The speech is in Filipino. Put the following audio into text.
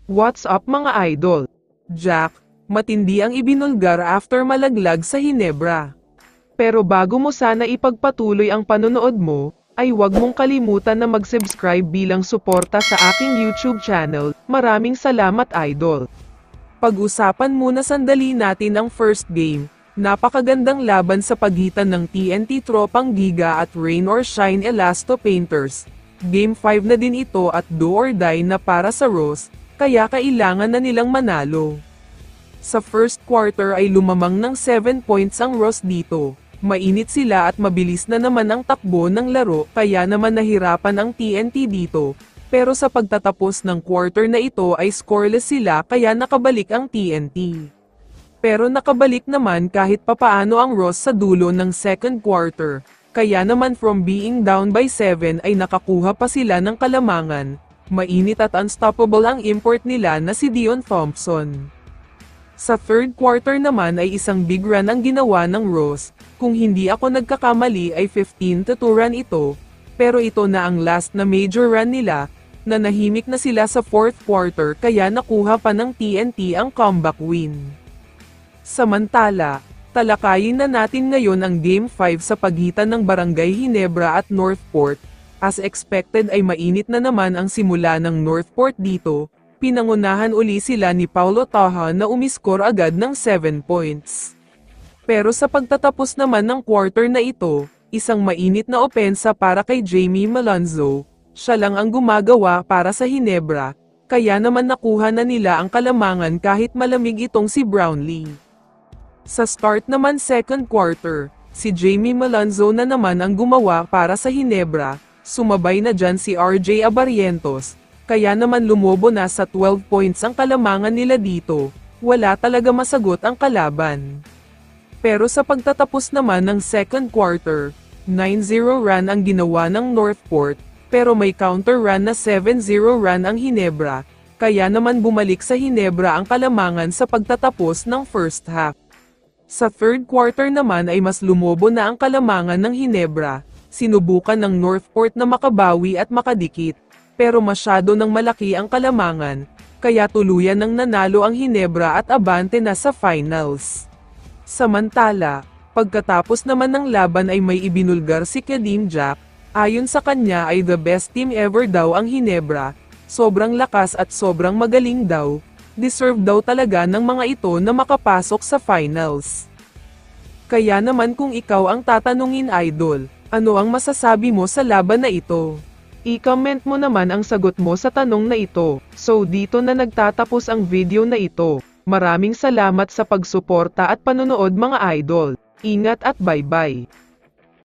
What's up mga idol? Jack, matindi ang ibinulgar after malaglag sa Hinebra. Pero bago mo sana ipagpatuloy ang panonood mo, ay huwag mong kalimutan na mag-subscribe bilang suporta sa aking YouTube channel. Maraming salamat idol. Pag-usapan muna sandali natin ang first game. Napakagandang laban sa pagitan ng TNT Tropang Giga at Rain or Shine Elasto Painters. Game 5 na din ito at do or die na para sa Ross, kaya kailangan na nilang manalo. Sa first quarter ay lumamang ng 7 points ang Ross dito. Mainit sila at mabilis na naman ang takbo ng laro kaya naman nahirapan ang TNT dito. Pero sa pagtatapos ng quarter na ito ay scoreless sila kaya nakabalik ang TNT. Pero nakabalik naman kahit papaano ang Ross sa dulo ng second quarter. Kaya naman from being down by 7 ay nakakuha pa sila ng kalamangan. Mainit at unstoppable ang import nila na si Dion Thompson. Sa third quarter naman ay isang big run ang ginawa ng Ross. Kung hindi ako nagkakamali ay 15-2 run ito. Pero ito na ang last na major run nila. Nanahimik na sila sa fourth quarter kaya nakuha pa ng TNT ang comeback win. Samantala, talakayin na natin ngayon ang Game 5 sa pagitan ng Barangay Hinebra at Northport. As expected ay mainit na naman ang simula ng Northport dito, pinangunahan uli sila ni Paulo Taha na umiskor agad ng 7 points. Pero sa pagtatapos naman ng quarter na ito, isang mainit na opensa para kay Jamie Malonzo, siya lang ang gumagawa para sa Hinebra, kaya naman nakuha na nila ang kalamangan kahit malamig itong si Brownlee. Sa start naman second quarter, si Jamie Malonzo na naman ang gumawa para sa Hinebra. Sumabay na dyan si RJ Abarrientos, kaya naman lumobo na sa 12 points ang kalamangan nila dito, wala talaga masagot ang kalaban. Pero sa pagtatapos naman ng second quarter, 9-0 run ang ginawa ng Northport, pero may counter run na 7-0 run ang Hinebra, kaya naman bumalik sa Hinebra ang kalamangan sa pagtatapos ng first half. Sa third quarter naman ay mas lumobo na ang kalamangan ng Hinebra. Sinubukan ng Northport na makabawi at makadikit, pero masyado nang malaki ang kalamangan, kaya tuluyan ng nanalo ang Hinebra at abante na sa finals. Samantala, pagkatapos naman ng laban ay may ibinulgar si Kadim Jack, ayon sa kanya ay the best team ever daw ang Hinebra, sobrang lakas at sobrang magaling daw, deserve daw talaga ng mga ito na makapasok sa finals. Kaya naman kung ikaw ang tatanungin idol, ano ang masasabi mo sa laban na ito? I-comment mo naman ang sagot mo sa tanong na ito. So dito na nagtatapos ang video na ito. Maraming salamat sa pagsuporta at panonood mga idol. Ingat at bye-bye.